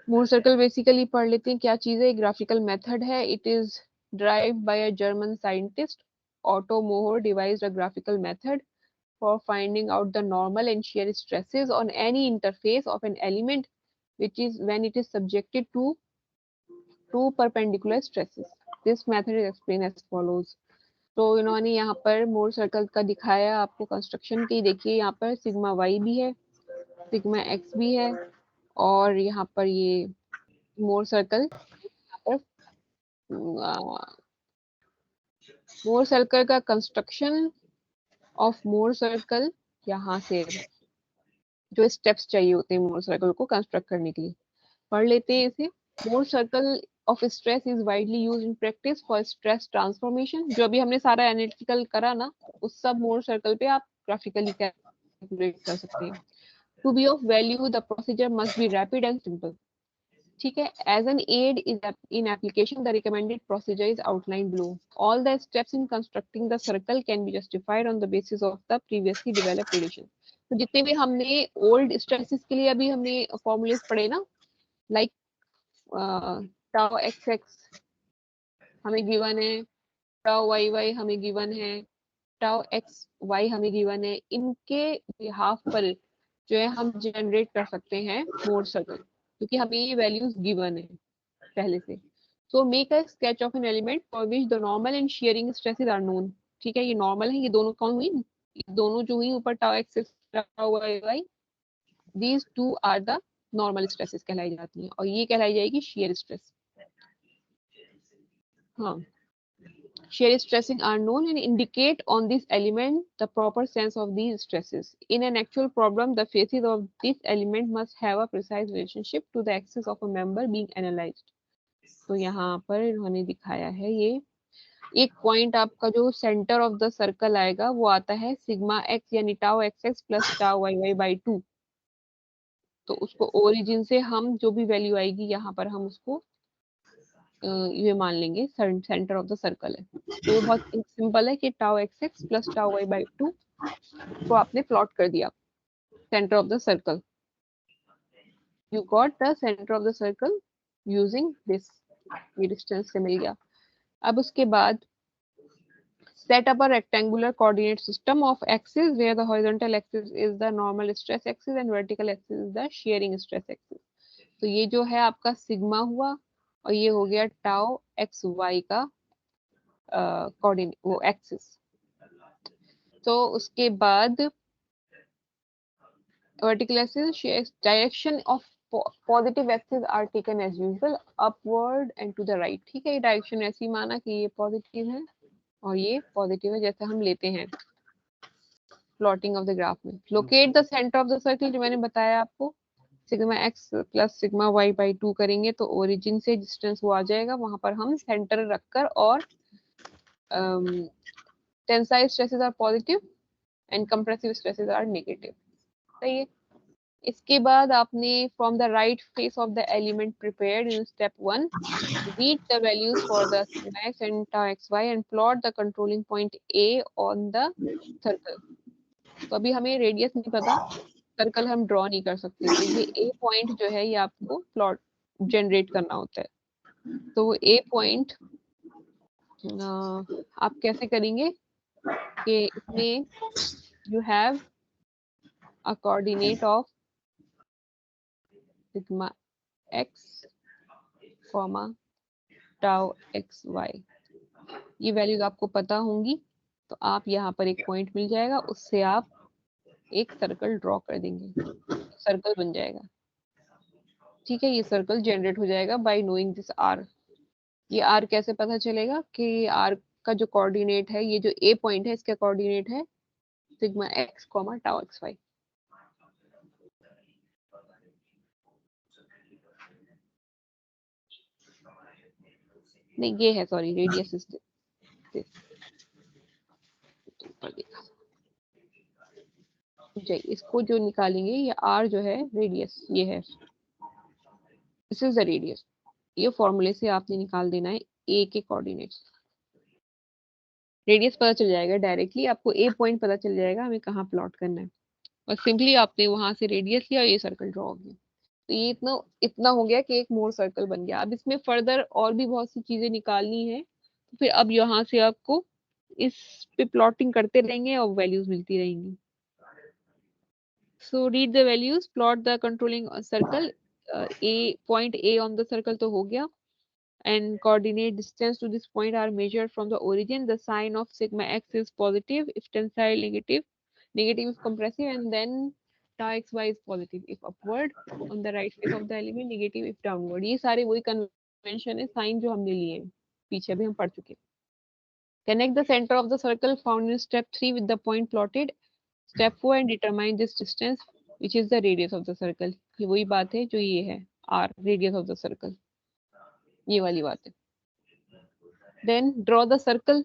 मूर circle basically पढ़ लेते हैं क्या चीज है। ग्राफिकल मेथड है। It is derived by a German scientist. Otto Mohr devised a graphical method for finding out the normal and shear stresses on any interface of an element which is when it is subjected to two perpendicular stresses. This method is explained as follows. तो इन्होंने यहाँ पर मोर circle का दिखाया आपको construction की। देखिए यहाँ पर सिग्मा वाई भी है, सिग्मा एक्स भी है, और यहाँ पर ये मोर सर्कल, यहाँ पर मोर सर्कल का कंस्ट्रक्शन ऑफ मोर सर्कल, यहाँ से जो स्टेप्स चाहिए होते हैं मोर सर्कल को कंस्ट्रक्ट करने के लिए पढ़ लेते हैं इसे। Mohr circle of stress is widely use in practice for stress transformation. जो अभी हमने सारा एनालिटिकल करा ना, उस सब मोर सर्कल पे आप ग्राफिकली कैलकुलेट कर सकते हैं। To be of value the procedure must be rapid and simple. ठीक है। As an aid in application the recommended procedure is outlined below. All the steps in constructing the circle can be justified on the basis of the previously developed relation. तो जितने भी हमने old stresses के लिए अभी हमने formulas पढ़े ना, लाइक टाउ एक्स एक्स हमें गिवन है, टाउ वाई वाई हमें गिवन है, टाउ एक्स वाई हमें गिवन है, इनके बिहाफ पर जो है हम जनरेट कर सकते हैं मोर सर्कल, क्योंकि हमें ये वैल्यूज गिवन है पहले से। So make a sketch of an element for which the normal and shearing stresses are known. ठीक है, ये नॉर्मल है, ये दोनों कौन हुई, ये दोनों जो हुई ऊपर tau x tau y y, these two are the normal stresses कहलाई जाती हैं, और ये कहलाई जाएगी शेयर स्ट्रेस। हाँ, shear stressing are known and indicate on this element the proper sense of these stresses. In an actual problem, the faces of this element must have a precise relationship to the axis of a member being analyzed. तो यहाँ पर इन्होंने दिखाया है ये एक point आपका जो सेंटर ऑफ द सर्कल आएगा वो आता है सिग्मा एक्स यानी tau x x plus tau y y by 2। तो उसको ओरिजिन से हम जो भी वैल्यू आएगी यहाँ पर हम उसको ये मान लेंगे सेंटर ऑफ द सर्कल है। तो ये बहुत सिंपल है कि tau x x plus tau y by 2 को आपने प्लॉट कर दिया centre of the circle. You got the centre of the circle using this, ये डिस्टेंस से मिल गया। अब उसके बाद set up a rectangular coordinate system of axes where the horizontal axis is the normal stress axis and vertical axis is the shearing stress axis. तो ये जो है आपका सिग्मा हुआ और ये हो गया टाउ एक्स वाई का कोऑर्डिनेट वो एक्सिस। तो उसके बाद vertical axis direction of positive axis are taken as usual upward and to the right। ठीक है, ये डायरेक्शन ऐसी माना कि ये पॉजिटिव है और ये पॉजिटिव है जैसे हम लेते हैं प्लॉटिंग ऑफ द ग्राफ में। Locate the centre of the circle, जो मैंने बताया आपको sigma x plus sigma y by 2 करेंगे तो ओरिजिन से डिस्टेंस वो आ जाएगा, वहां पर हम सेंटर रखकर, और tensile stresses are positive and compressive stresses are negative. सही है। इसके बाद आपने from the right face of the element prepared in step 1 read the values for the sigma x and tau xy and plot the controlling point A on the circle। तो अभी हमें radius नहीं पता, सर्कल हम draw नहीं कर सकते, तो ये ए पॉइंट जो है ये आपको प्लॉट जनरेट करना होता है। तो वो ए पॉइंट आप कैसे करेंगे कि इसमें you have a coordinate of sigma x comma tau x y, ये वैल्यूज आपको पता होंगी, तो आप यहाँ पर एक पॉइंट मिल जाएगा, उससे आप एक सर्कल ड्रॉ कर देंगे, सर्कल बन जाएगा। ठीक है, ये सर्कल जनरेट हो जाएगा बाय नोइंग दिस आर। ये आर कैसे पता चलेगा कि आर का जो कोऑर्डिनेट है, ये जो ए पॉइंट है इसका कोऑर्डिनेट है sigma x comma tau x y. नहीं ये है, सॉरी, रेडियस इज दिस, ऊपर देखा जी। इसको जो निकालेंगे ये आर जो है रेडियस ये है, दिस इज द रेडियस। ये फॉर्मूले से आपने निकाल देना है ए के कोऑर्डिनेट्स, रेडियस पता चल जाएगा डायरेक्टली आपको, ए पॉइंट पता चल जाएगा हमें कहाँ प्लॉट करना है, और सिंपली आपने वहां से रेडियस लिया और ये सर्कल ड्रॉ हो गया। तो ये इतना इतना हो गया कि एक मोर सर्कल बन गया। अब इसमें फर्दर और भी बहुत सी चीजें निकालनी है, तो फिर अब यहाँ से आपको इस पे प्लॉटिंग करते रहेंगे और वैल्यूज मिलती रहेंगी। So read the values, plot the controlling circle, A point A on the circle तो हो गया, and coordinate distance to this point are measured from the origin. The sign of sigma x is positive if tensile, negative if compressive, and then tau xy is positive if upward on the right face of the element, negative if downward. ये सारे वही convention है, sign जो हमने लिए हैं पीछे भी हम पढ़ चुके हैं। Connect the center of the circle found in step 3 with the point plotted. Step 4 and determine this distance which is the radius of the circle. ये वही बात है जो ये है, r radius of the circle, ये वाली बात है। Then draw the circle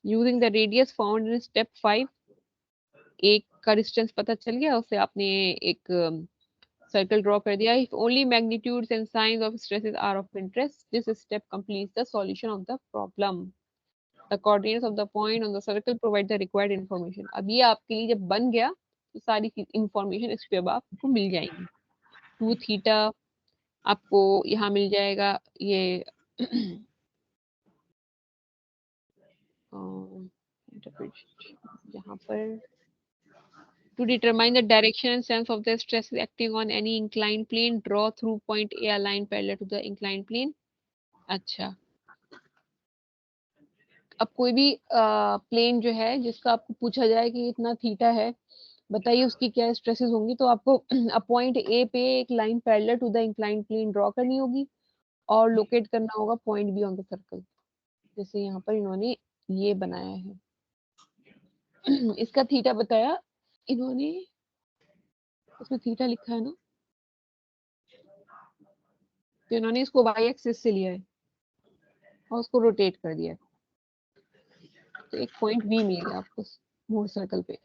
using the radius found in step 5. एक का डिस्टेंस पता चल गया, उससे आपने एक सर्कल ड्रॉ कर दिया। If only magnitudes and signs of stresses are of interest, this step completes the solution of the problem. The coordinates of the point on the circle provide the required information. अब ये आपके लिए जब बन गया तो सारी इंफॉर्मेशन इस पे अब आपको मिल जाएंगी। 2 थीटा आपको यहाँ मिल जाएगा, ये यहाँ पर to determine the direction and sense of the stress acting on any inclined plane, draw through point A a line parallel to the inclined plane. अच्छा, अब कोई भी प्लेन जो है जिसका आपको पूछा जाए कि इतना थीटा है, बताइए उसकी क्या स्ट्रेसेस होंगी, तो आपको पॉइंट ए पे एक line parallel to the inclined plane draw करनी होगी और लोकेट करना होगा point B on the circle, जैसे यहाँ पर इन्होंने ये बनाया है। इसका थीटा बताया इन्होंने, इसमें थीटा लिखा है ना, तो इन्होंने इसको वाई एक्सिस से लिया है और उसको रोटेट कर दिया है, तो एक पॉइंट बी मिल गया आपको मूर सर्कल पे।